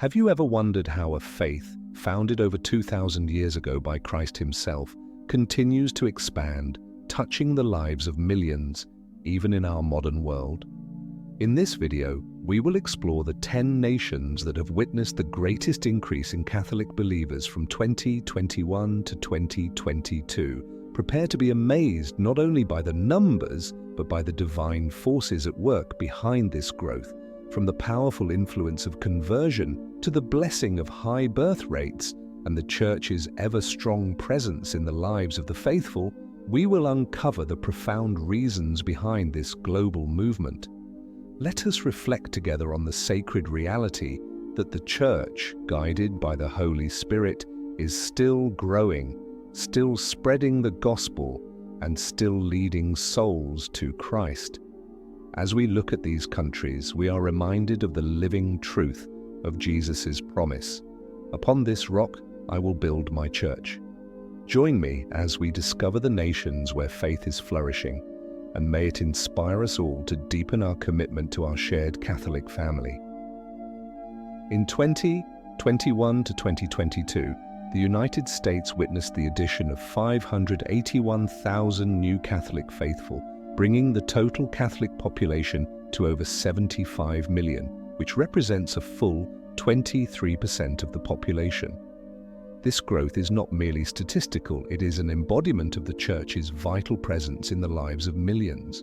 Have you ever wondered how a faith, founded over 2,000 years ago by Christ himself, continues to expand, touching the lives of millions, even in our modern world? In this video, we will explore the 10 nations that have witnessed the greatest increase in Catholic believers from 2021 to 2022. Prepare to be amazed not only by the numbers, but by the divine forces at work behind this growth. From the powerful influence of conversion to the blessing of high birth rates and the Church's ever-strong presence in the lives of the faithful, we will uncover the profound reasons behind this global movement. Let us reflect together on the sacred reality that the Church, guided by the Holy Spirit, is still growing, still spreading the gospel, and still leading souls to Christ. As we look at these countries, we are reminded of the living truth of Jesus' promise. Upon this rock, I will build my church. Join me as we discover the nations where faith is flourishing, and may it inspire us all to deepen our commitment to our shared Catholic family. In 2021 to 2022, the United States witnessed the addition of 581,000 new Catholic faithful, bringing the total Catholic population to over 75 million, which represents a full 23% of the population. This growth is not merely statistical, it is an embodiment of the Church's vital presence in the lives of millions.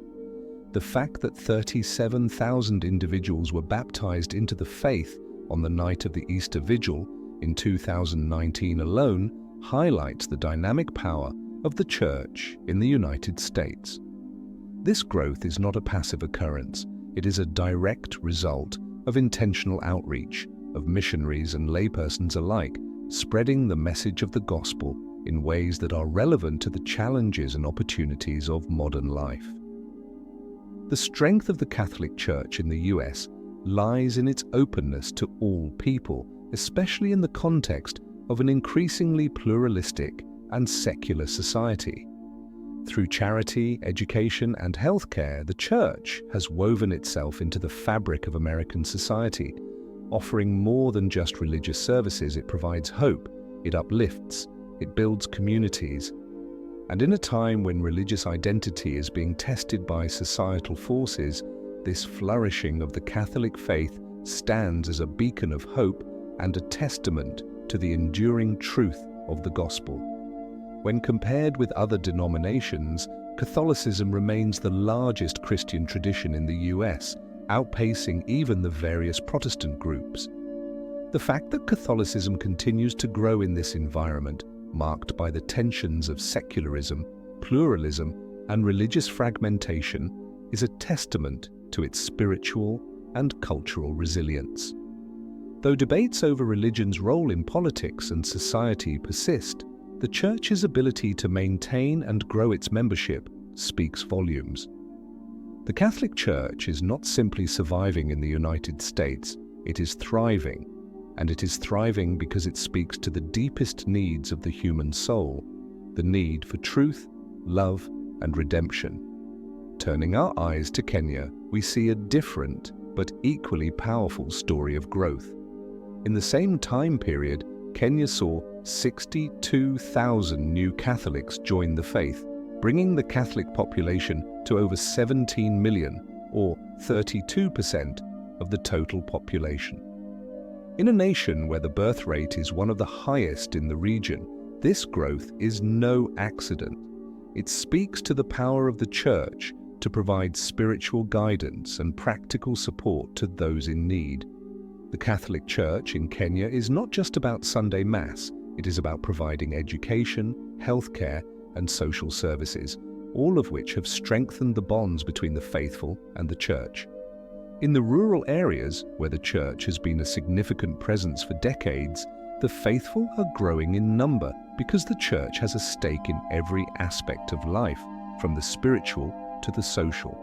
The fact that 37,000 individuals were baptized into the faith on the night of the Easter Vigil in 2019 alone highlights the dynamic power of the Church in the United States. This growth is not a passive occurrence. It is a direct result of intentional outreach, of missionaries and laypersons alike, spreading the message of the gospel in ways that are relevant to the challenges and opportunities of modern life. The strength of the Catholic Church in the US lies in its openness to all people, especially in the context of an increasingly pluralistic and secular society. Through charity, education, and healthcare, the Church has woven itself into the fabric of American society. Offering more than just religious services, it provides hope, it uplifts, it builds communities. And in a time when religious identity is being tested by societal forces, this flourishing of the Catholic faith stands as a beacon of hope and a testament to the enduring truth of the gospel. When compared with other denominations, Catholicism remains the largest Christian tradition in the US, outpacing even the various Protestant groups. The fact that Catholicism continues to grow in this environment, marked by the tensions of secularism, pluralism, and religious fragmentation, is a testament to its spiritual and cultural resilience. Though debates over religion's role in politics and society persist, the Church's ability to maintain and grow its membership speaks volumes. The Catholic Church is not simply surviving in the United States, it is thriving. And it is thriving because it speaks to the deepest needs of the human soul, the need for truth, love, and redemption. Turning our eyes to Kenya, we see a different but equally powerful story of growth. In the same time period, Kenya saw 62,000 new Catholics join the faith, bringing the Catholic population to over 17 million, or 32% of the total population. In a nation where the birth rate is one of the highest in the region, this growth is no accident. It speaks to the power of the Church to provide spiritual guidance and practical support to those in need. The Catholic Church in Kenya is not just about Sunday Mass, it is about providing education, healthcare, and social services, all of which have strengthened the bonds between the faithful and the Church. In the rural areas, where the Church has been a significant presence for decades, the faithful are growing in number because the Church has a stake in every aspect of life, from the spiritual to the social.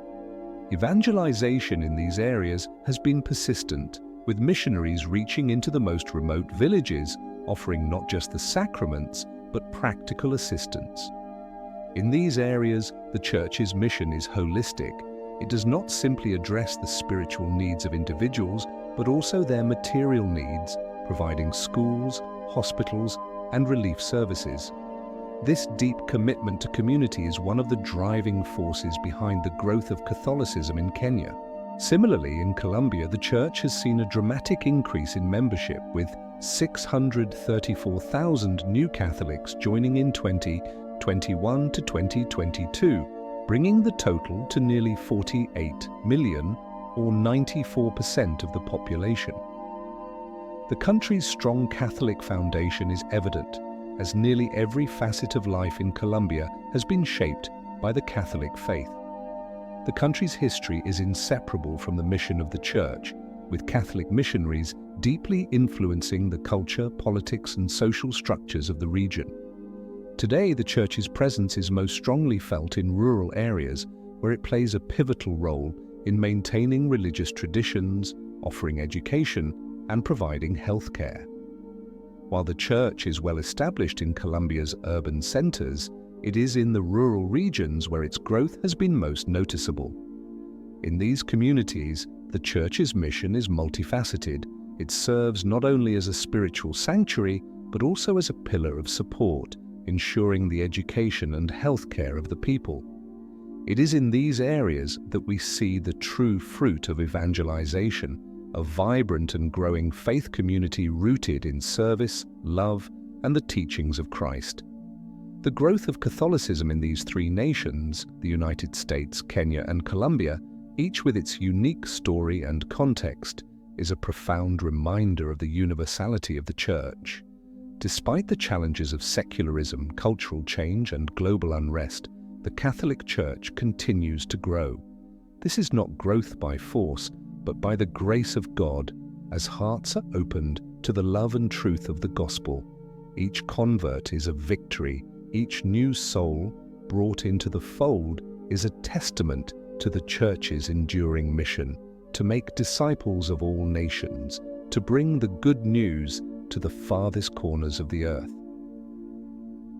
Evangelization in these areas has been persistent, with missionaries reaching into the most remote villages, offering not just the sacraments, but practical assistance. In these areas, the Church's mission is holistic. It does not simply address the spiritual needs of individuals, but also their material needs, providing schools, hospitals, and relief services. This deep commitment to community is one of the driving forces behind the growth of Catholicism in Kenya. Similarly, in Colombia, the Church has seen a dramatic increase in membership, with 634,000 new Catholics joining in 2021 to 2022, bringing the total to nearly 48 million, or 94% of the population. The country's strong Catholic foundation is evident, as nearly every facet of life in Colombia has been shaped by the Catholic faith. The country's history is inseparable from the mission of the Church, with Catholic missionaries deeply influencing the culture, politics, and social structures of the region. Today, the Church's presence is most strongly felt in rural areas, where it plays a pivotal role in maintaining religious traditions, offering education, and providing healthcare. While the Church is well established in Colombia's urban centers, it is in the rural regions where its growth has been most noticeable. In these communities, the Church's mission is multifaceted. It serves not only as a spiritual sanctuary, but also as a pillar of support, ensuring the education and healthcare of the people. It is in these areas that we see the true fruit of evangelization, a vibrant and growing faith community rooted in service, love, and the teachings of Christ. The growth of Catholicism in these three nations, the United States, Kenya, and Colombia, each with its unique story and context, is a profound reminder of the universality of the Church. Despite the challenges of secularism, cultural change, and global unrest, the Catholic Church continues to grow. This is not growth by force, but by the grace of God, as hearts are opened to the love and truth of the gospel. Each convert is a victory. Each new soul brought into the fold is a testament to the Church's enduring mission to make disciples of all nations, to bring the good news to the farthest corners of the earth.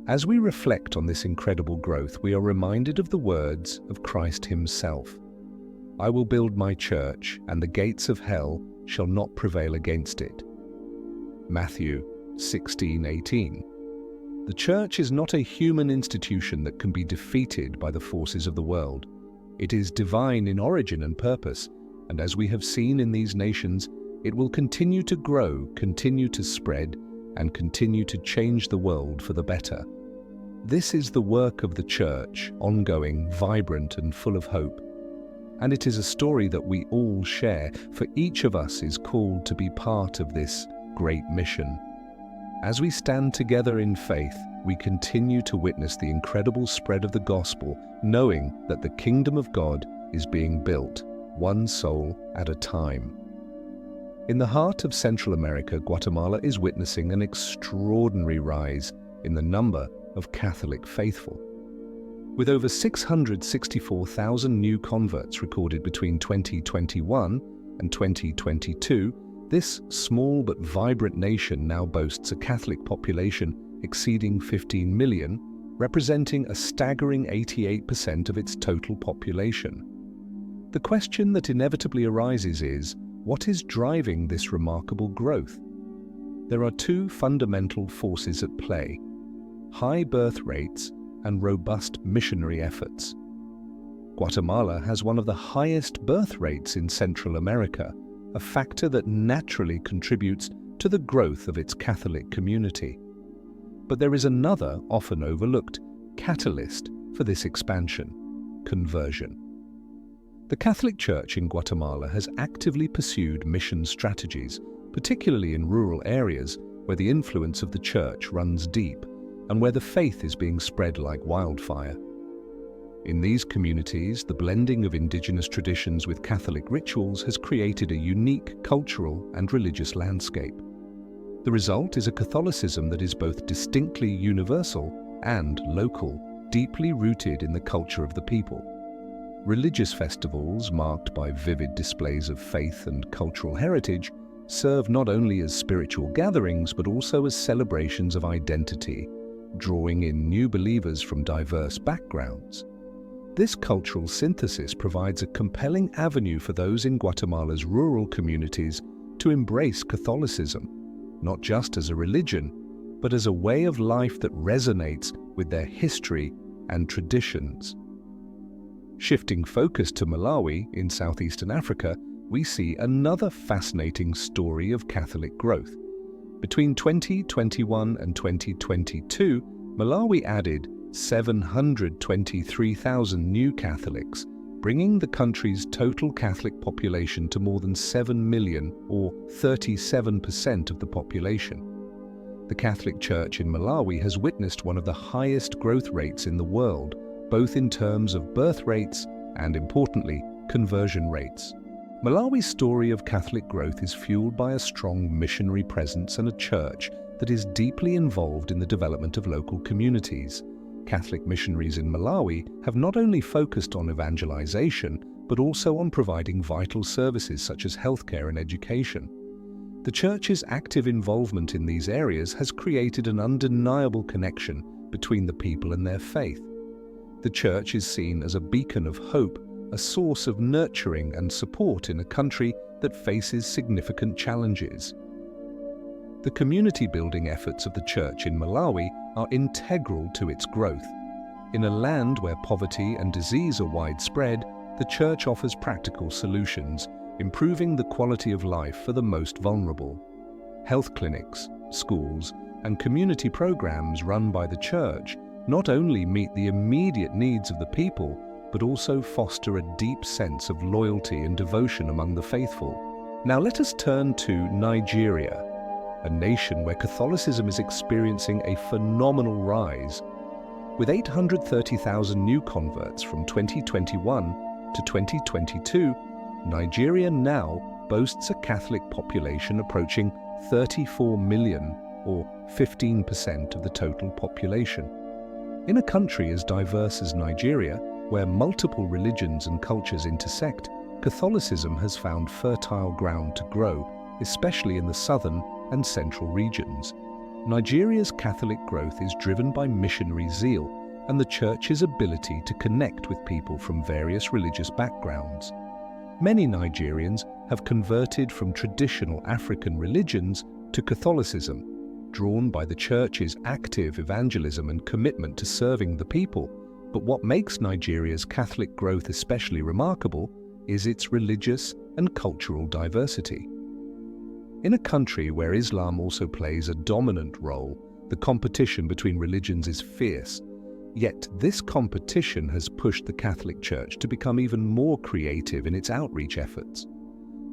As we reflect on this incredible growth, we are reminded of the words of Christ himself. "I will build my church, and the gates of hell shall not prevail against it." Matthew 16:18. The Church is not a human institution that can be defeated by the forces of the world. It is divine in origin and purpose, and as we have seen in these nations, it will continue to grow, continue to spread, and continue to change the world for the better. This is the work of the Church, ongoing, vibrant, and full of hope. And it is a story that we all share, for each of us is called to be part of this great mission. As we stand together in faith, we continue to witness the incredible spread of the gospel, knowing that the kingdom of God is being built, one soul at a time. In the heart of Central America, Guatemala is witnessing an extraordinary rise in the number of Catholic faithful. With over 664,000 new converts recorded between 2021 and 2022, this small but vibrant nation now boasts a Catholic population exceeding 15 million, representing a staggering 88% of its total population. The question that inevitably arises is, what is driving this remarkable growth? There are two fundamental forces at play: high birth rates and robust missionary efforts. Guatemala has one of the highest birth rates in Central America, a factor that naturally contributes to the growth of its Catholic community. But there is another, often overlooked, catalyst for this expansion: conversion. The Catholic Church in Guatemala has actively pursued mission strategies, particularly in rural areas where the influence of the Church runs deep and where the faith is being spread like wildfire. In these communities, the blending of indigenous traditions with Catholic rituals has created a unique cultural and religious landscape. The result is a Catholicism that is both distinctly universal and local, deeply rooted in the culture of the people. Religious festivals, marked by vivid displays of faith and cultural heritage, serve not only as spiritual gatherings but also as celebrations of identity, drawing in new believers from diverse backgrounds. This cultural synthesis provides a compelling avenue for those in Guatemala's rural communities to embrace Catholicism, not just as a religion, but as a way of life that resonates with their history and traditions. Shifting focus to Malawi in southeastern Africa, we see another fascinating story of Catholic growth. Between 2021 and 2022, Malawi added 723,000 new Catholics, bringing the country's total Catholic population to more than 7 million, or 37% of the population. The Catholic Church in Malawi has witnessed one of the highest growth rates in the world, both in terms of birth rates and, importantly, conversion rates. Malawi's story of Catholic growth is fueled by a strong missionary presence and a church that is deeply involved in the development of local communities. Catholic missionaries in Malawi have not only focused on evangelization, but also on providing vital services such as healthcare and education. The Church's active involvement in these areas has created an undeniable connection between the people and their faith. The Church is seen as a beacon of hope, a source of nurturing and support in a country that faces significant challenges. The community-building efforts of the Church in Malawi are integral to its growth. In a land where poverty and disease are widespread, the Church offers practical solutions, improving the quality of life for the most vulnerable. Health clinics, schools, and community programs run by the Church not only meet the immediate needs of the people, but also foster a deep sense of loyalty and devotion among the faithful. Now let us turn to Nigeria, a nation where Catholicism is experiencing a phenomenal rise. With 830,000 new converts from 2021 to 2022, Nigeria now boasts a Catholic population approaching 34 million, or 15% of the total population. In a country as diverse as Nigeria, where multiple religions and cultures intersect, Catholicism has found fertile ground to grow, especially in the southern and central regions. Nigeria's Catholic growth is driven by missionary zeal and the Church's ability to connect with people from various religious backgrounds. Many Nigerians have converted from traditional African religions to Catholicism, drawn by the Church's active evangelism and commitment to serving the people. But what makes Nigeria's Catholic growth especially remarkable is its religious and cultural diversity. In a country where Islam also plays a dominant role, the competition between religions is fierce. Yet this competition has pushed the Catholic Church to become even more creative in its outreach efforts.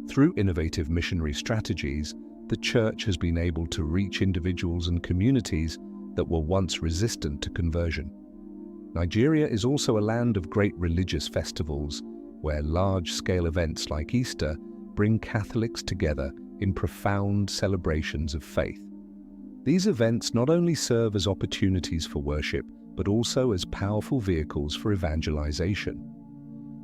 Through innovative missionary strategies, the Church has been able to reach individuals and communities that were once resistant to conversion. Nigeria is also a land of great religious festivals, where large-scale events like Easter bring Catholics together in profound celebrations of faith. These events not only serve as opportunities for worship, but also as powerful vehicles for evangelization.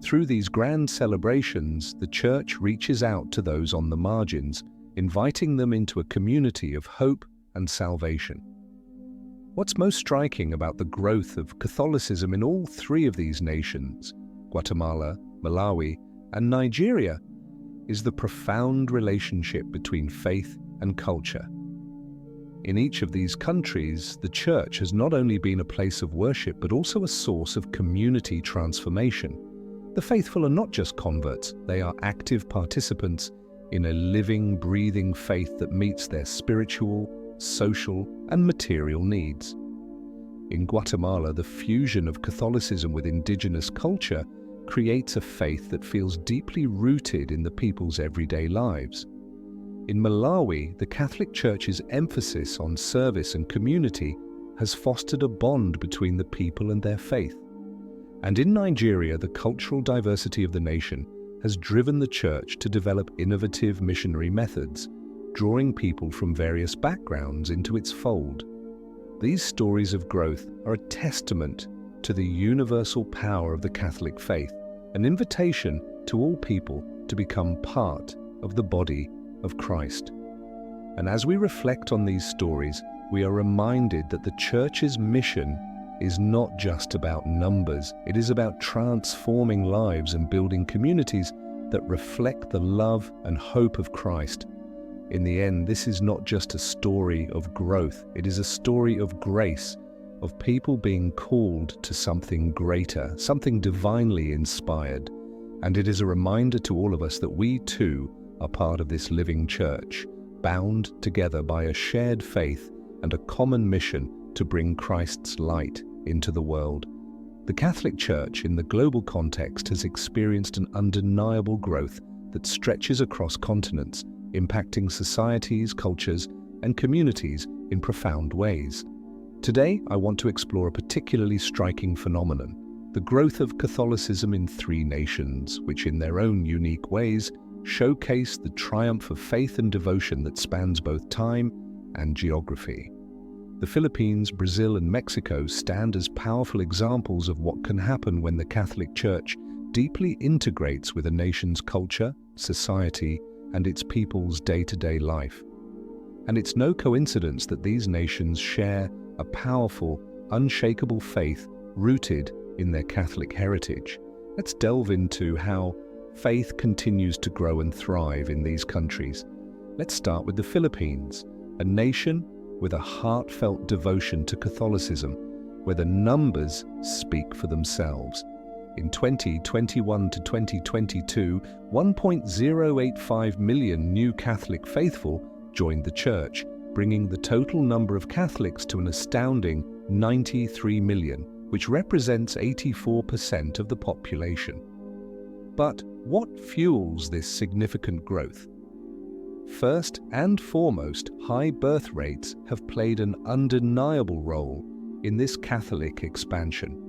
Through these grand celebrations, the Church reaches out to those on the margins, inviting them into a community of hope and salvation. What's most striking about the growth of Catholicism in all three of these nations, Guatemala, Malawi, and Nigeria, is the profound relationship between faith and culture. In each of these countries, the Church has not only been a place of worship, but also a source of community transformation. The faithful are not just converts, they are active participants in a living, breathing faith that meets their spiritual, social, and material needs. In Guatemala, the fusion of Catholicism with indigenous culture creates a faith that feels deeply rooted in the people's everyday lives. In Malawi, the Catholic Church's emphasis on service and community has fostered a bond between the people and their faith. And in Nigeria, the cultural diversity of the nation has driven the Church to develop innovative missionary methods, drawing people from various backgrounds into its fold. These stories of growth are a testament to the universal power of the Catholic faith, an invitation to all people to become part of the body of Christ. And as we reflect on these stories, we are reminded that the Church's mission is not just about numbers. It is about transforming lives and building communities that reflect the love and hope of Christ. In the end, this is not just a story of growth, it is a story of grace, of people being called to something greater, something divinely inspired. And it is a reminder to all of us that we too are part of this living church, bound together by a shared faith and a common mission to bring Christ's light into the world. The Catholic Church in the global context has experienced an undeniable growth that stretches across continents, impacting societies, cultures, and communities in profound ways. Today, I want to explore a particularly striking phenomenon, the growth of Catholicism in 3 nations, which in their own unique ways showcase the triumph of faith and devotion that spans both time and geography. The Philippines, Brazil, and Mexico stand as powerful examples of what can happen when the Catholic Church deeply integrates with a nation's culture, society, and its people's day-to-day life. And it's no coincidence that these nations share a powerful, unshakable faith rooted in their Catholic heritage. Let's delve into how faith continues to grow and thrive in these countries. Let's start with the Philippines, a nation with a heartfelt devotion to Catholicism, where the numbers speak for themselves. In 2021 to 2022, 1.085 million new Catholic faithful joined the Church, bringing the total number of Catholics to an astounding 93 million, which represents 84% of the population. But what fuels this significant growth? First and foremost, high birth rates have played an undeniable role in this Catholic expansion.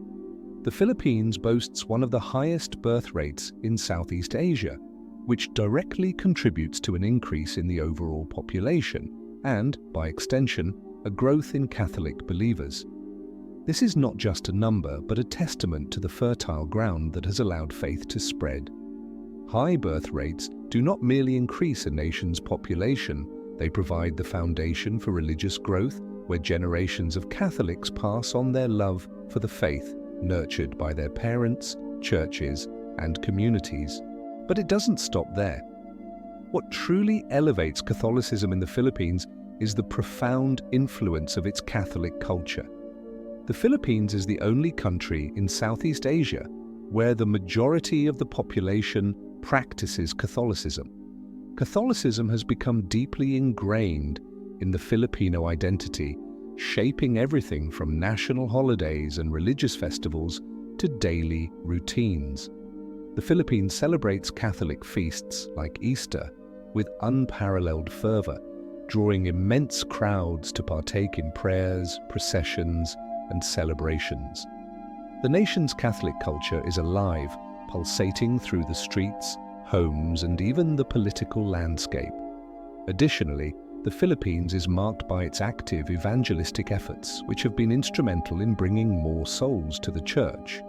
The Philippines boasts one of the highest birth rates in Southeast Asia, which directly contributes to an increase in the overall population and, by extension, a growth in Catholic believers. This is not just a number, but a testament to the fertile ground that has allowed faith to spread. High birth rates do not merely increase a nation's population, they provide the foundation for religious growth, where generations of Catholics pass on their love for the faith, nurtured by their parents, churches, and communities. But it doesn't stop there. What truly elevates Catholicism in the Philippines is the profound influence of its Catholic culture. The Philippines is the only country in Southeast Asia where the majority of the population practices Catholicism. Catholicism has become deeply ingrained in the Filipino identity, shaping everything from national holidays and religious festivals to daily routines. The Philippines celebrates Catholic feasts like Easter with unparalleled fervor, drawing immense crowds to partake in prayers, processions, and celebrations. The nation's Catholic culture is alive, pulsating through the streets, homes, and even the political landscape. Additionally, the Philippines is marked by its active evangelistic efforts, which have been instrumental in bringing more souls to the Church.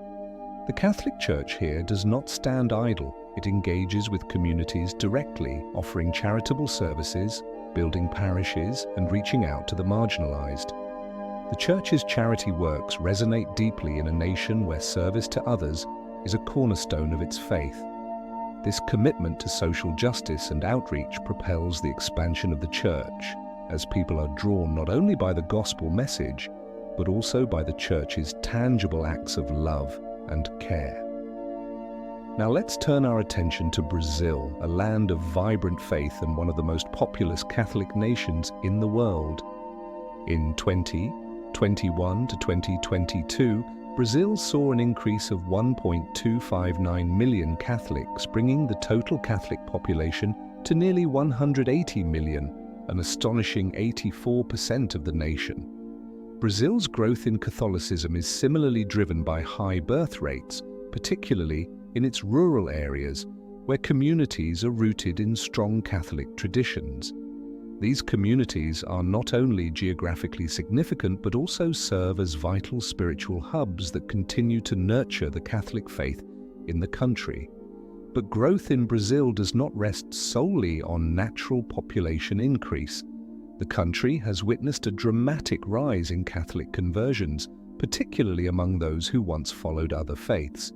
The Catholic Church here does not stand idle. It engages with communities directly, offering charitable services, building parishes, and reaching out to the marginalized. The Church's charity works resonate deeply in a nation where service to others is a cornerstone of its faith. This commitment to social justice and outreach propels the expansion of the Church, as people are drawn not only by the gospel message, but also by the Church's tangible acts of love and care. Now let's turn our attention to Brazil, a land of vibrant faith and one of the most populous Catholic nations in the world. In 2021 to 2022, Brazil saw an increase of 1.259 million Catholics, bringing the total Catholic population to nearly 180 million, an astonishing 84% of the nation. Brazil's growth in Catholicism is similarly driven by high birth rates, particularly in its rural areas, where communities are rooted in strong Catholic traditions. These communities are not only geographically significant, but also serve as vital spiritual hubs that continue to nurture the Catholic faith in the country. But growth in Brazil does not rest solely on natural population increase. The country has witnessed a dramatic rise in Catholic conversions, particularly among those who once followed other faiths.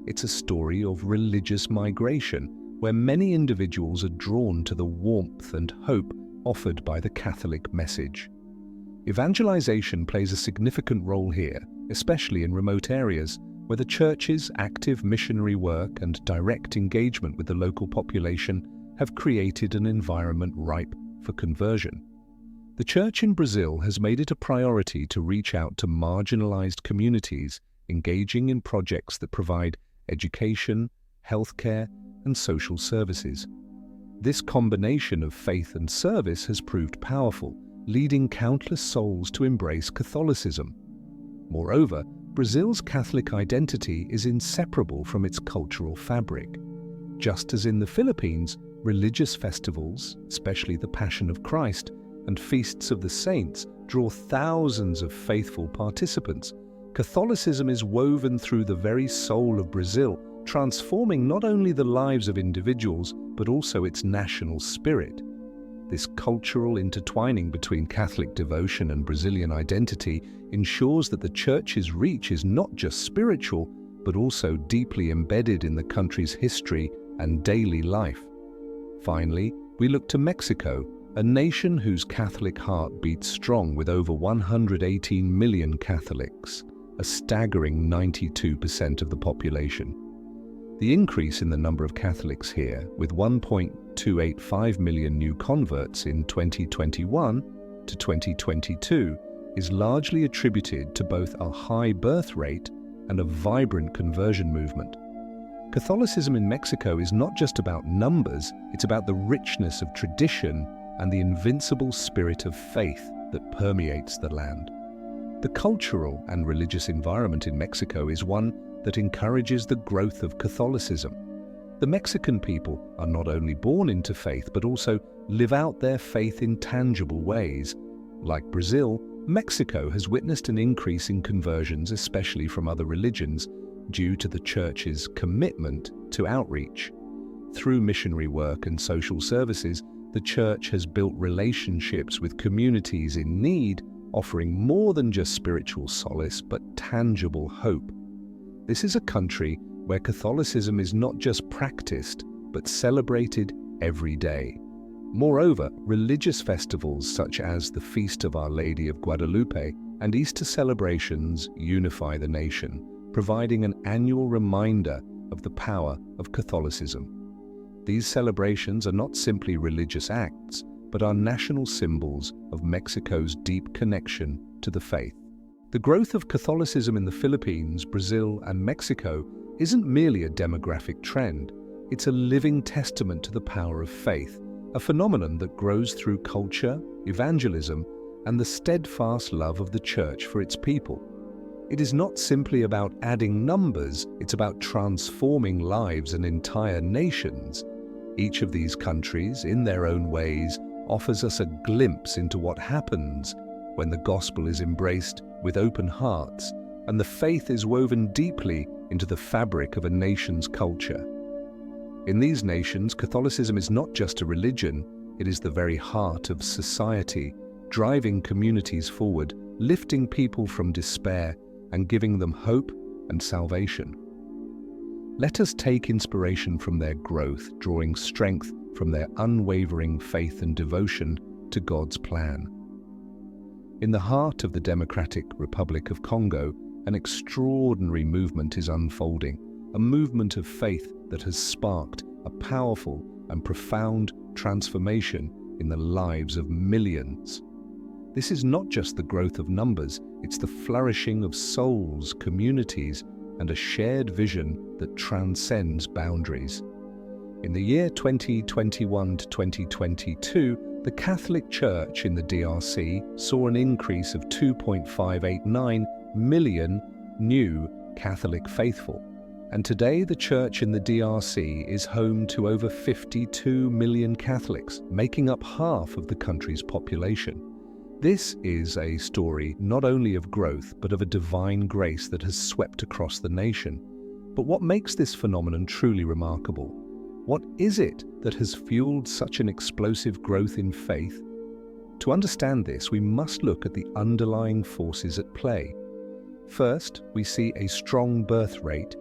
It's a story of religious migration, where many individuals are drawn to the warmth and hope offered by the Catholic message. Evangelization plays a significant role here, especially in remote areas, where the Church's active missionary work and direct engagement with the local population have created an environment ripe for conversion. The Church in Brazil has made it a priority to reach out to marginalized communities, engaging in projects that provide education, healthcare, and social services. This combination of faith and service has proved powerful, leading countless souls to embrace Catholicism. Moreover, Brazil's Catholic identity is inseparable from its cultural fabric. Just as in the Philippines, religious festivals, especially the Passion of Christ, and feasts of the saints draw thousands of faithful participants, Catholicism is woven through the very soul of Brazil, transforming not only the lives of individuals, but also its national spirit. This cultural intertwining between Catholic devotion and Brazilian identity ensures that the Church's reach is not just spiritual, but also deeply embedded in the country's history and daily life. Finally, we look to Mexico, a nation whose Catholic heart beats strong with over 118 million Catholics, a staggering 92% of the population. The increase in the number of Catholics here, with 1.285 million new converts in 2021 to 2022, is largely attributed to both a high birth rate and a vibrant conversion movement. Catholicism in Mexico is not just about numbers, it's about the richness of tradition and the invincible spirit of faith that permeates the land. The cultural and religious environment in Mexico is one that encourages the growth of Catholicism. The Mexican people are not only born into faith, but also live out their faith in tangible ways. Like Brazil, Mexico has witnessed an increase in conversions, especially from other religions, due to the Church's commitment to outreach. Through missionary work and social services, the Church has built relationships with communities in need, offering more than just spiritual solace, but tangible hope. This is a country where Catholicism is not just practiced, but celebrated every day. Moreover, religious festivals such as the Feast of Our Lady of Guadalupe and Easter celebrations unify the nation, providing an annual reminder of the power of Catholicism. These celebrations are not simply religious acts, but are national symbols of Mexico's deep connection to the faith. The growth of Catholicism in the Philippines, Brazil, and Mexico isn't merely a demographic trend. It's a living testament to the power of faith, a phenomenon that grows through culture, evangelism, and the steadfast love of the Church for its people. It is not simply about adding numbers, it's about transforming lives and entire nations. Each of these countries, in their own ways, offers us a glimpse into what happens when the gospel is embraced with open hearts and the faith is woven deeply into the fabric of a nation's culture. In these nations, Catholicism is not just a religion, it is the very heart of society, driving communities forward, lifting people from despair, and giving them hope and salvation. Let us take inspiration from their growth, drawing strength from their unwavering faith and devotion to God's plan. In the heart of the Democratic Republic of Congo, an extraordinary movement is unfolding, a movement of faith that has sparked a powerful and profound transformation in the lives of millions. This is not just the growth of numbers, it's the flourishing of souls, communities, and a shared vision that transcends boundaries. In the year 2021 to 2022, the Catholic Church in the DRC saw an increase of 2.589 million new Catholic faithful. And today the Church in the DRC is home to over 52 million Catholics, making up half of the country's population. This is a story not only of growth, but of a divine grace that has swept across the nation. But what makes this phenomenon truly remarkable? What is it that has fueled such an explosive growth in faith? To understand this, we must look at the underlying forces at play. First, we see a strong birth rate.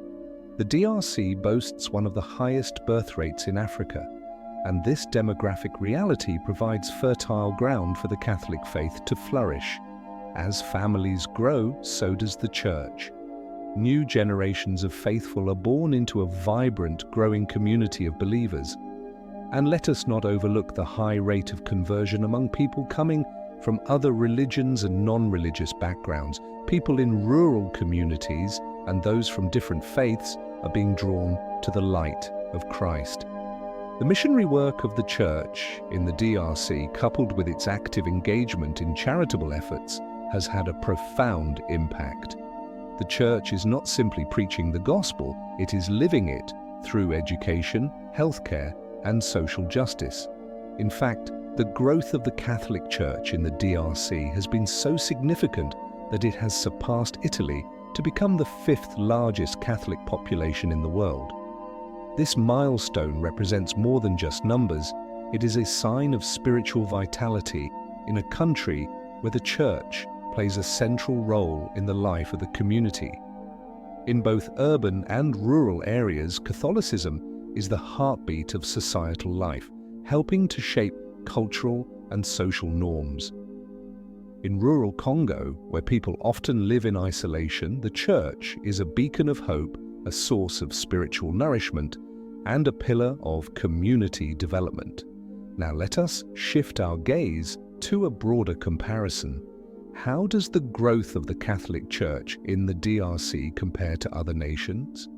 The DRC boasts one of the highest birth rates in Africa, and this demographic reality provides fertile ground for the Catholic faith to flourish. As families grow, so does the Church. New generations of faithful are born into a vibrant, growing community of believers. And let us not overlook the high rate of conversion among people coming from other religions and non-religious backgrounds. People in rural communities and those from different faiths are being drawn to the light of Christ. The missionary work of the Church in the DRC, coupled with its active engagement in charitable efforts, has had a profound impact. The Church is not simply preaching the gospel, it is living it through education, healthcare, and social justice. In fact, the growth of the Catholic Church in the DRC has been so significant that it has surpassed Italy to become the fifth largest Catholic population in the world. This milestone represents more than just numbers. It is a sign of spiritual vitality in a country where the Church plays a central role in the life of the community. In both urban and rural areas, Catholicism is the heartbeat of societal life, helping to shape cultural and social norms. In rural Congo, where people often live in isolation, the Church is a beacon of hope, a source of spiritual nourishment, and a pillar of community development. Now let us shift our gaze to a broader comparison. How does the growth of the Catholic Church in the DRC compare to other nations?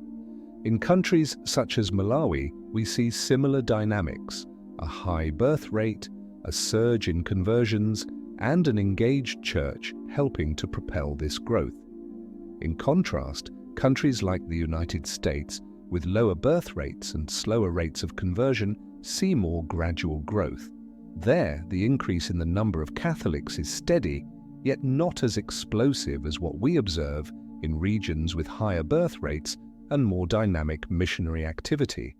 In countries such as Malawi, we see similar dynamics: a high birth rate, a surge in conversions, and an engaged church helping to propel this growth. In contrast, countries like the United States, with lower birth rates and slower rates of conversion, see more gradual growth. There, the increase in the number of Catholics is steady, yet not as explosive as what we observe in regions with higher birth rates and more dynamic missionary activity.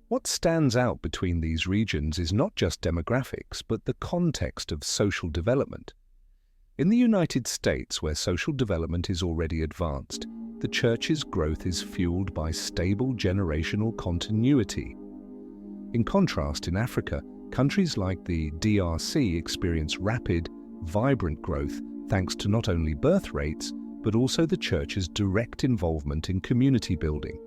What stands out between these regions is not just demographics, but the context of social development. In the United States, where social development is already advanced, the Church's growth is fueled by stable generational continuity. In contrast, in Africa, countries like the DRC experience rapid, vibrant growth thanks to not only birth rates, but also the Church's direct involvement in community building.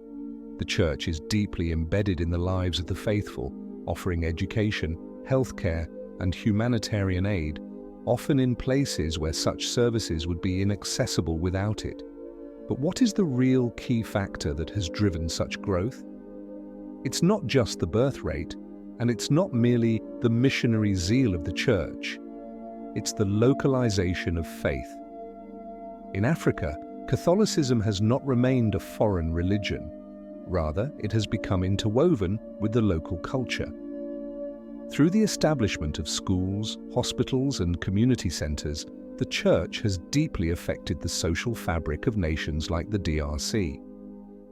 The Church is deeply embedded in the lives of the faithful, offering education, healthcare, and humanitarian aid, often in places where such services would be inaccessible without it. But what is the real key factor that has driven such growth? It's not just the birth rate, and it's not merely the missionary zeal of the Church. It's the localization of faith. In Africa, Catholicism has not remained a foreign religion. Rather, it has become interwoven with the local culture. Through the establishment of schools, hospitals, and community centers, the Church has deeply affected the social fabric of nations like the DRC.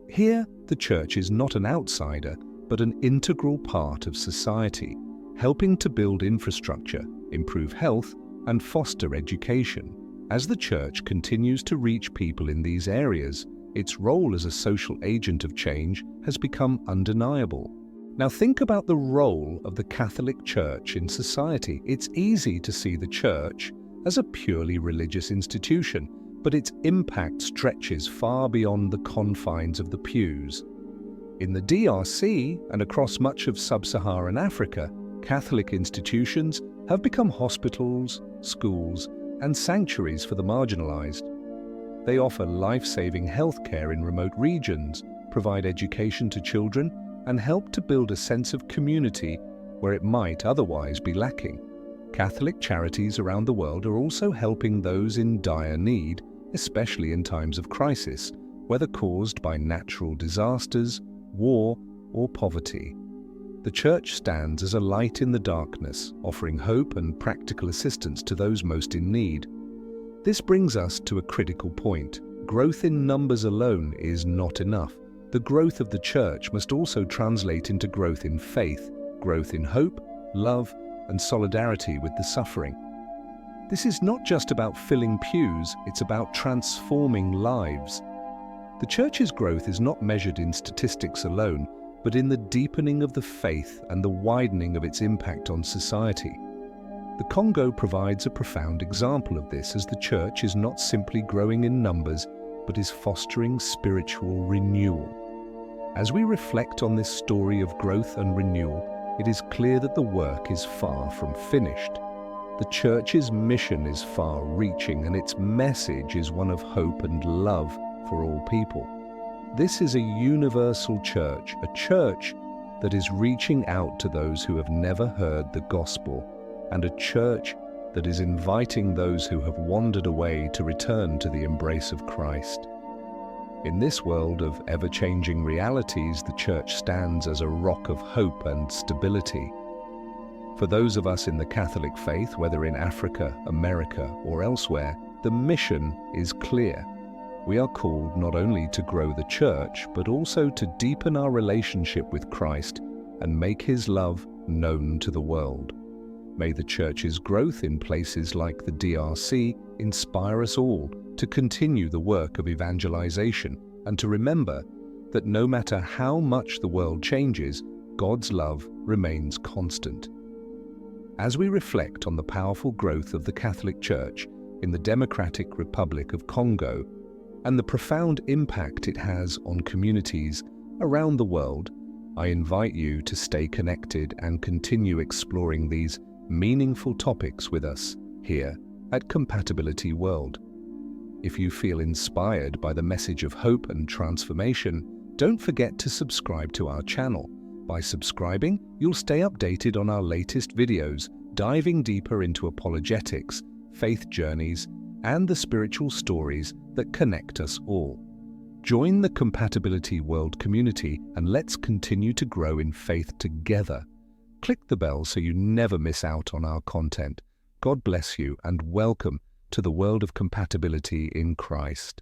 Here, the Church is not an outsider, but an integral part of society, helping to build infrastructure, improve health, and foster education. As the Church continues to reach people in these areas, its role as a social agent of change has become undeniable. Now think about the role of the Catholic Church in society. It's easy to see the Church as a purely religious institution, but its impact stretches far beyond the confines of the pews. In the DRC and across much of sub-Saharan Africa, Catholic institutions have become hospitals, schools, and sanctuaries for the marginalized. They offer life-saving healthcare in remote regions, provide education to children, and help to build a sense of community where it might otherwise be lacking. Catholic charities around the world are also helping those in dire need, especially in times of crisis, whether caused by natural disasters, war, or poverty. The Church stands as a light in the darkness, offering hope and practical assistance to those most in need. This brings us to a critical point. Growth in numbers alone is not enough. The growth of the Church must also translate into growth in faith, growth in hope, love, and solidarity with the suffering. This is not just about filling pews, it's about transforming lives. The Church's growth is not measured in statistics alone, but in the deepening of the faith and the widening of its impact on society. The Congo provides a profound example of this, as the Church is not simply growing in numbers, but is fostering spiritual renewal. As we reflect on this story of growth and renewal, it is clear that the work is far from finished. The Church's mission is far-reaching, and its message is one of hope and love for all people. This is a universal church, a church that is reaching out to those who have never heard the gospel, and a church that is inviting those who have wandered away to return to the embrace of Christ. In this world of ever-changing realities, the Church stands as a rock of hope and stability. For those of us in the Catholic faith, whether in Africa, America, or elsewhere, the mission is clear. We are called not only to grow the Church, but also to deepen our relationship with Christ and make His love known to the world. May the Church's growth in places like the DRC inspire us all to continue the work of evangelization and to remember that no matter how much the world changes, God's love remains constant. As we reflect on the powerful growth of the Catholic Church in the Democratic Republic of Congo and the profound impact it has on communities around the world, I invite you to stay connected and continue exploring these meaningful topics with us here at Compatibility World. If you feel inspired by the message of hope and transformation, don't forget to subscribe to our channel. By subscribing, you'll stay updated on our latest videos, diving deeper into apologetics, faith journeys, and the spiritual stories that connect us all. Join the Compatibility World community and let's continue to grow in faith together. Click the bell so you never miss out on our content. God bless you and welcome to the world of compatibility in Christ.